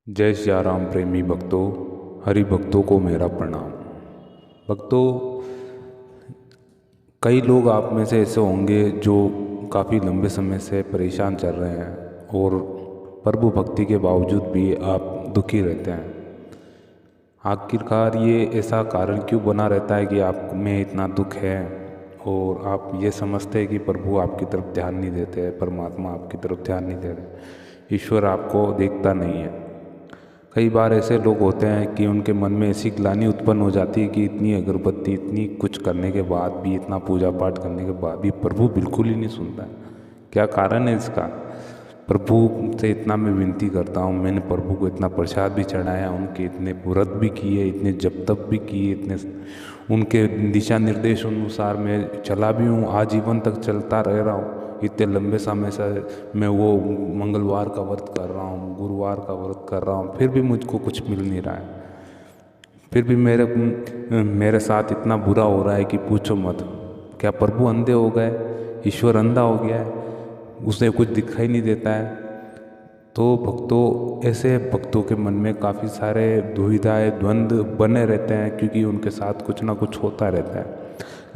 जय सिया राम प्रेमी भक्तों, हरि भक्तों को मेरा प्रणाम। भक्तों, कई लोग आप में से ऐसे होंगे जो काफ़ी लंबे समय से परेशान चल रहे हैं और प्रभु भक्ति के बावजूद भी आप दुखी रहते हैं। आखिरकार ये ऐसा कारण क्यों बना रहता है कि आप में इतना दुख है और आप ये समझते हैं कि प्रभु आपकी तरफ ध्यान नहीं देते हैं, परमात्मा आपकी तरफ ध्यान नहीं दे रहे, ईश्वर आपको देखता नहीं है। कई बार ऐसे लोग होते हैं कि उनके मन में ऐसी ग्लानि उत्पन्न हो जाती है कि इतनी अगरबत्ती, इतनी कुछ करने के बाद भी, इतना पूजा पाठ करने के बाद भी प्रभु बिल्कुल ही नहीं सुनता है। क्या कारण है इसका? प्रभु से इतना मैं विनती करता हूँ, मैंने प्रभु को इतना प्रसाद भी चढ़ाया, उनके इतने व्रत भी किए, इतने जप तप भी किए, इतने उनके दिशा निर्देश अनुसार मैं चला भी हूँ, आजीवन तक चलता रह रहा हूँ। इतने लंबे समय से मैं वो मंगलवार का व्रत कर रहा हूँ, गुरुवार का व्रत कर रहा हूँ, फिर भी मुझको कुछ मिल नहीं रहा है। फिर भी मेरे साथ इतना बुरा हो रहा है कि पूछो मत। क्या प्रभु अंधे हो गए? ईश्वर अंधा हो गया है? उसे कुछ दिखाई नहीं देता है? तो भक्तों, ऐसे भक्तों के मन में काफ़ी सारे दुविधाएं, द्वंद्व बने रहते हैं, क्योंकि उनके साथ कुछ ना कुछ होता रहता है।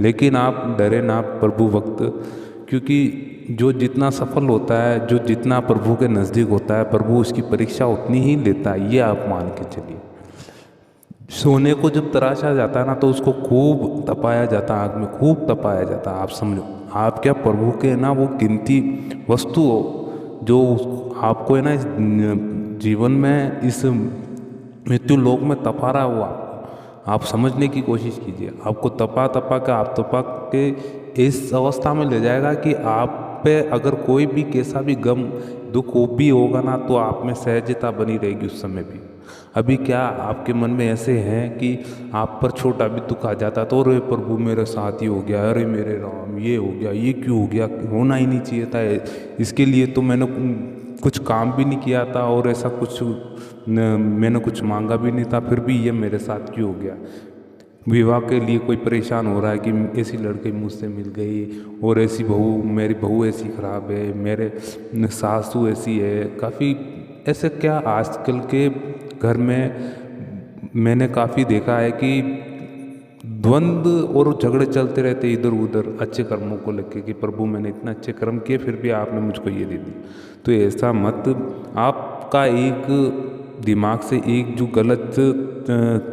लेकिन आप डरे ना प्रभु भक्त, क्योंकि जो जितना सफल होता है, जो जितना प्रभु के नज़दीक होता है, प्रभु उसकी परीक्षा उतनी ही लेता है, ये आप मान के चलिए। सोने को जब तराशा जाता है ना, तो उसको खूब तपाया जाता है, आग में खूब तपाया जाता है। आप समझो, आप क्या प्रभु के ना वो कीमती वस्तु हो जो आपको है ना इस जीवन में, इस मृत्यु लोक में तपा रहा हुआ। आप समझने की कोशिश कीजिए। आपको तपा तपा के, आप तपा के इस अवस्था में ले जाएगा कि आप पे अगर कोई भी कैसा भी गम दुख भी होगा ना, तो आप में सहजता बनी रहेगी उस समय भी। अभी क्या आपके मन में ऐसे हैं कि आप पर छोटा भी दुख आ जाता तो अरे प्रभु मेरे साथ ही हो गया, अरे मेरे राम ये हो गया, ये क्यों हो गया, होना ही नहीं चाहिए था, इसके लिए तो मैंने कुछ काम भी नहीं किया था और ऐसा कुछ मैंने कुछ मांगा भी नहीं था, फिर भी ये मेरे साथ क्यों हो गया। विवाह के लिए कोई परेशान हो रहा है कि ऐसी लड़की मुझसे मिल गई और ऐसी बहू, मेरी बहू ऐसी ख़राब है, मेरे सासू ऐसी है। काफ़ी ऐसे क्या आजकल के घर में मैंने काफ़ी देखा है कि द्वंद्व और झगड़े चलते रहते इधर उधर अच्छे कर्मों को लेके कि प्रभु मैंने इतना अच्छे कर्म किए, फिर भी आपने मुझको ये दे दी। तो ऐसा मत। आपका एक दिमाग से एक जो गलत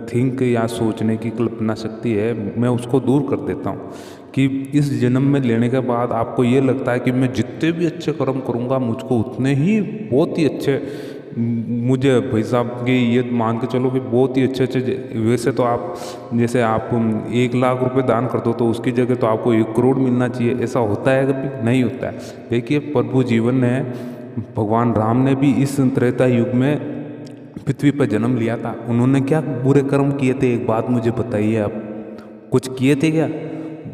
थिंक या सोचने की कल्पना शक्ति है, मैं उसको दूर कर देता हूँ कि इस जन्म में लेने के बाद आपको ये लगता है कि मैं जितने भी अच्छे कर्म करूँगा मुझको उतने ही बहुत ही अच्छे, मुझे भाई साहब की ये मान के चलो कि बहुत ही अच्छे अच्छे। वैसे तो आप जैसे आप 1 लाख रुपए दान कर दो तो उसकी जगह तो आपको 1 करोड़ मिलना चाहिए। ऐसा होता है कभी? नहीं होता है। देखिए, प्रभु जीवन ने, भगवान राम ने भी इस त्रेता युग में पृथ्वी पर जन्म लिया था। उन्होंने क्या बुरे कर्म किए थे? एक बात मुझे बताइए, आप कुछ किए थे क्या?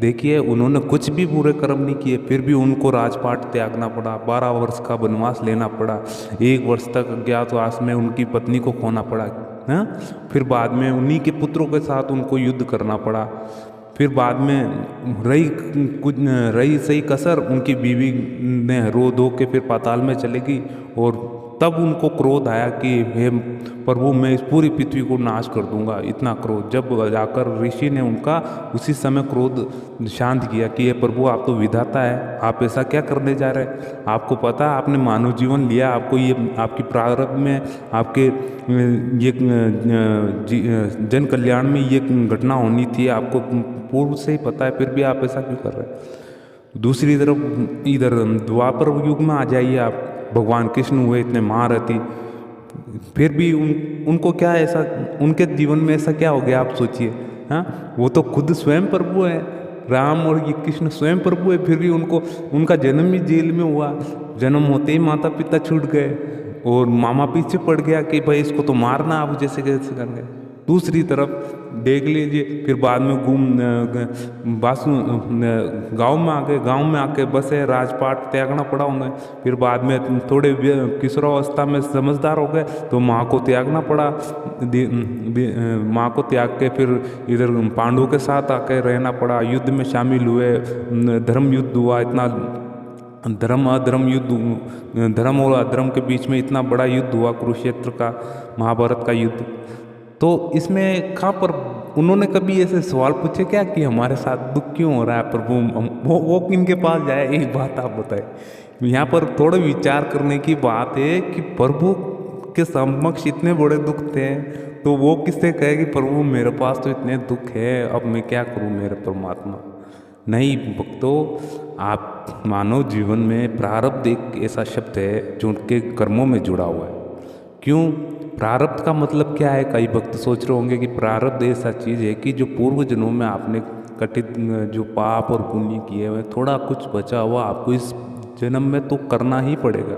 देखिए, उन्होंने कुछ भी बुरे कर्म नहीं किए, फिर भी उनको राजपाट त्यागना पड़ा, 12 वर्ष का वनवास लेना पड़ा, 1 वर्ष तक अज्ञातवास में उनकी पत्नी को खोना पड़ा, हाँ? फिर बाद में उन्हीं के पुत्रों के साथ उनको युद्ध करना पड़ा। फिर बाद में रही सही कसर, उनकी बीवी ने रो धो के फिर पाताल में चले गई और तब उनको क्रोध आया कि हे प्रभु, मैं इस पूरी पृथ्वी को नाश कर दूंगा। इतना क्रोध जब जाकर ऋषि ने उनका उसी समय क्रोध शांत किया कि ये प्रभु, आप तो विधाता है, आप ऐसा क्या करने जा रहे हैं? आपको पता है आपने मानव जीवन लिया, आपको ये आपकी प्रारब्ध में, आपके ये जन कल्याण में ये घटना होनी थी, आपको पूर्व से ही पता है, फिर भी आप ऐसा क्यों कर रहे हैं? दूसरी तरफ इधर द्वापर युग में आ जाइए आप, भगवान कृष्ण हुए इतने महारथी, फिर भी उनको क्या ऐसा, उनके जीवन में ऐसा क्या हो गया आप सोचिए। हाँ, वो तो खुद स्वयं प्रभु है, राम और ये कृष्ण स्वयं प्रभु है, फिर भी उनको, उनका जन्म ही जेल में हुआ, जन्म होते ही माता पिता छूट गए और मामा पीछे पड़ गया कि भाई इसको तो मारना, आप जैसे कैसे कर गए। दूसरी तरफ देख लीजिए, फिर बाद में गांव में आ गए, गांव में आके बसे, राजपाट त्यागना पड़ा उन्हें। फिर बाद में थोड़े किशोरावस्था में समझदार हो गए तो माँ को त्यागना पड़ा, माँ को त्याग के फिर इधर पांडवों के साथ आके रहना पड़ा, युद्ध में शामिल हुए, धर्म युद्ध हुआ, इतना धर्म अधर्म युद्ध, धर्म और अधर्म के बीच में इतना बड़ा युद्ध हुआ, कुरुक्षेत्र का, महाभारत का युद्ध। तो इसमें कहाँ पर उन्होंने कभी ऐसे सवाल पूछे क्या कि हमारे साथ दुख क्यों हो रहा है प्रभु, वो किनके पास जाए, एक बात आप बताएं। यहाँ पर थोड़ा विचार करने की बात है कि प्रभु के समक्ष इतने बड़े दुख थे, तो वो किससे कहे कि प्रभु मेरे पास तो इतने दुख है, अब मैं क्या करूँ मेरे परमात्मा। नहीं भक्तों, आप मानव जीवन में प्रारब्ध एक ऐसा शब्द है जो उनके कर्मों में जुड़ा हुआ है। क्यों प्रारब्ध का मतलब क्या है? कई भक्त सोच रहे होंगे कि प्रारब्ध ऐसा चीज़ है कि जो पूर्व जन्मों में आपने कठिन जो पाप और पुण्य किए हुए, थोड़ा कुछ बचा हुआ आपको इस जन्म में तो करना ही पड़ेगा,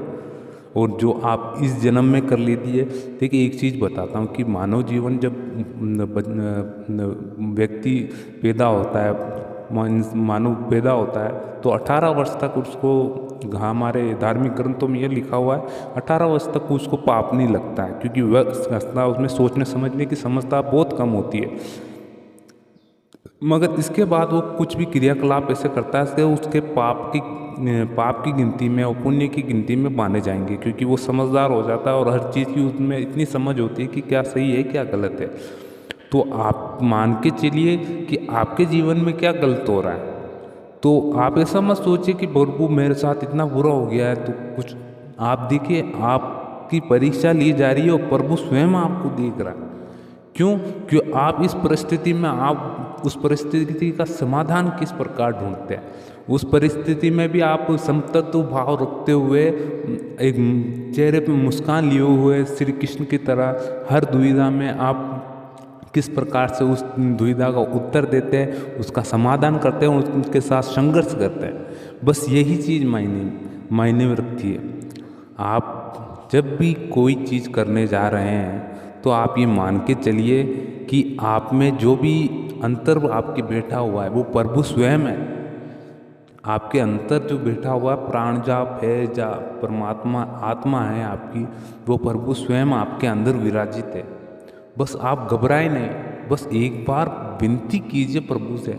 और जो आप इस जन्म में कर लेती है। देखिए एक चीज़ बताता हूँ कि मानव जीवन जब व्यक्ति पैदा होता है, मानव पैदा होता है, तो 18 वर्ष तक उसको, हमारे धार्मिक ग्रंथों में ये लिखा हुआ है 18 वर्ष तक उसको पाप नहीं लगता है, क्योंकि वह उसमें सोचने समझने की क्षमता बहुत कम होती है। मगर इसके बाद वो कुछ भी क्रियाकलाप ऐसे करता है कि उसके पाप की गिनती में और पुण्य की गिनती में माने जाएंगे, क्योंकि वो समझदार हो जाता है और हर चीज़ की उसमें इतनी समझ होती है कि क्या सही है क्या गलत है। तो आप मान के चलिए कि आपके जीवन में क्या गलत हो रहा है, तो आप ऐसा मत सोचिए कि प्रभु मेरे साथ इतना बुरा हो गया है। तो कुछ आप देखिए, आपकी परीक्षा ली जा रही है और प्रभु स्वयं आपको देख रहा है। क्यों आप इस परिस्थिति में, आप उस परिस्थिति का समाधान किस प्रकार ढूंढते हैं। उस परिस्थिति में भी आप समतत्व भाव रखते हुए, एक चेहरे पे मुस्कान लिए हुए श्री कृष्ण की तरह, हर दुविधा में आप किस प्रकार से उस दुविधा का उत्तर देते हैं, उसका समाधान करते हैं, उसके साथ संघर्ष करते हैं। बस यही चीज़ मायने में रखती है। आप जब भी कोई चीज़ करने जा रहे हैं तो आप ये मान के चलिए कि आप में जो भी अंतर आपके बैठा हुआ है वो प्रभु स्वयं है। आपके अंतर जो बैठा हुआ प्राण जाप है, जा परमात्मा आत्मा है आपकी, वो प्रभु स्वयं आपके अंदर विराजित है। बस आप घबराए नहीं, बस एक बार विनती कीजिए प्रभु से,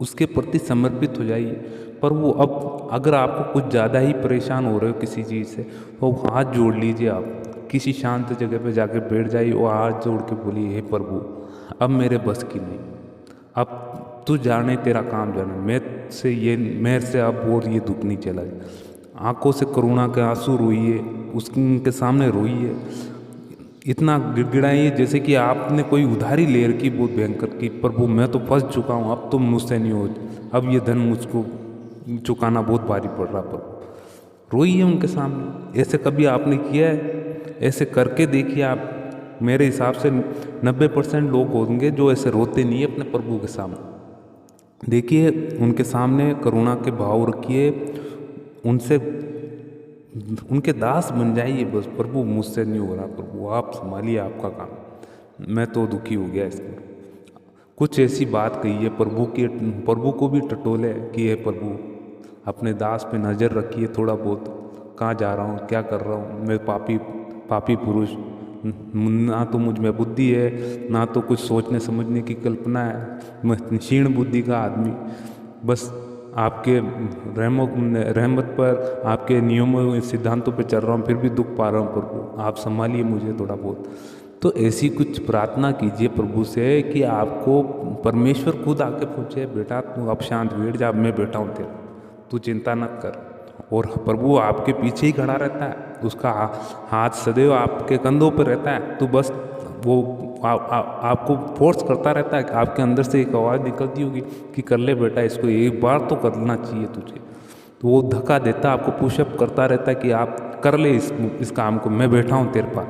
उसके प्रति समर्पित हो जाइए। प्रभु अब अगर आपको कुछ ज़्यादा ही परेशान हो रहे हो किसी चीज़ से, तो हाथ जोड़ लीजिए, आप किसी शांत जगह पे जाके बैठ जाइए और हाथ जोड़ के बोलिए, हे प्रभु अब मेरे बस की नहीं, अब तू जाने तेरा काम जाने, मेरे से अब और ये दुख नहीं चला। आंखों से करुणा के आंसू रोइए, उसके सामने रोइए, इतना गिड़गिड़ाइए जैसे कि आपने कोई उधारी ले रखी बहुत भयंकर की, प्रभु मैं तो फंस चुका हूँ, अब तो मुझसे नहीं हो, अब ये धन मुझको चुकाना बहुत भारी पड़ रहा। प्रभु रोइए उनके सामने। ऐसे कभी आपने किया है? ऐसे करके देखिए आप। मेरे हिसाब से 90% लोग होंगे जो ऐसे रोते नहीं है अपने प्रभु के सामने। देखिए उनके सामने करुणा के भाव रखिए, उनसे उनके दास बन जाइए। बस प्रभु मुझसे नहीं हो रहा, प्रभु आप संभालिए आपका काम, मैं तो दुखी हो गया इसमें। कुछ ऐसी बात कही है प्रभु को भी टटोले कि हे प्रभु अपने दास पे नज़र रखिए थोड़ा बहुत, कहाँ जा रहा हूँ, क्या कर रहा हूँ, मैं पापी पुरुष, ना तो मुझ में बुद्धि है, ना तो कुछ सोचने समझने की कल्पना है, मैं क्षीण बुद्धि का आदमी। बस आपके रहमत पर, आपके नियमों सिद्धांतों पे चल रहा हूँ, फिर भी दुख पा रहा हूँ। प्रभु आप संभालिए मुझे थोड़ा बहुत। तो ऐसी कुछ प्रार्थना कीजिए प्रभु से कि आपको परमेश्वर खुद आके पूछे, बेटा तू अब शांत बैठ जा, मैं बैठा हूँ तेरा, तू चिंता न कर। और प्रभु आपके पीछे ही खड़ा रहता है, उसका हाथ सदैव आपके कंधों पर रहता है। तो बस वो आपको फोर्स करता रहता है कि आपके अंदर से एक आवाज़ निकलती होगी कि कर ले बेटा, इसको एक बार तो करना चाहिए तुझे। तो वो धक्का देता है, आपको पुशअप करता रहता है कि आप कर ले इस काम को, मैं बैठा हूँ तेरे पास,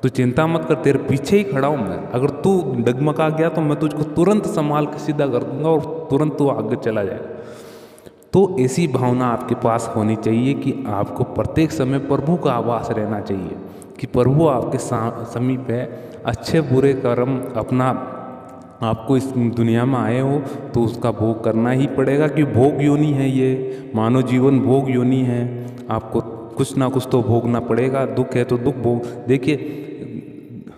तो चिंता मत कर, तेरे पीछे ही खड़ा हूँ मैं। अगर तू डगमगा गया तो मैं तुझको तुरंत संभाल के सीधा कर दूंगा और तुरंत तू आगे चला जाएगा। तो ऐसी भावना आपके पास होनी चाहिए कि आपको प्रत्येक समय प्रभु का आवास रहना चाहिए कि प्रभु आपके समीप है। अच्छे बुरे कर्म अपना, आपको इस दुनिया में आए हो तो उसका भोग करना ही पड़ेगा, कि भोग योनि है ये, मानव जीवन भोग योनि है। आपको कुछ ना कुछ तो भोगना पड़ेगा। दुख है तो दुख भोग, देखिए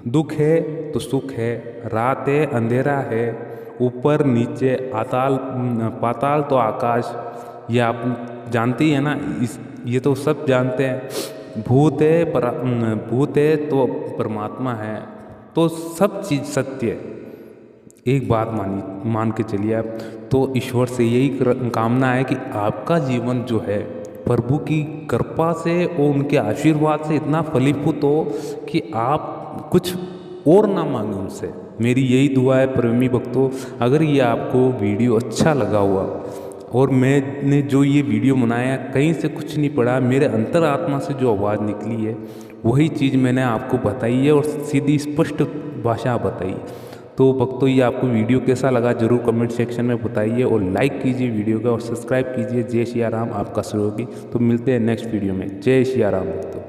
दुख है तो सुख है, रात है अंधेरा है, ऊपर नीचे पाताल तो आकाश, ये आप जानते ही है ना, ये तो सब जानते हैं, भूत है तो परमात्मा है, तो सब चीज़ सत्य है। एक बात मान के चलिए आप, तो ईश्वर से यही कामना है कि आपका जीवन जो है प्रभु की कृपा से और उनके आशीर्वाद से इतना फलीभूत हो कि आप कुछ और ना मांगे उनसे। मेरी यही दुआ है प्रेमी भक्तों। अगर ये आपको वीडियो अच्छा लगा हुआ, और मैंने जो ये वीडियो बनाया कहीं से कुछ नहीं पढ़ा, मेरे अंतरात्मा से जो आवाज़ निकली है वही चीज़ मैंने आपको बताई है और सीधी स्पष्ट भाषा बताई। तो भक्तों, ये आपको वीडियो कैसा लगा जरूर कमेंट सेक्शन में बताइए, और लाइक कीजिए वीडियो का और सब्सक्राइब कीजिए। जय सिया राम, आपका सहयोगी। तो मिलते हैं नेक्स्ट वीडियो में। जय सिया राम भक्तों।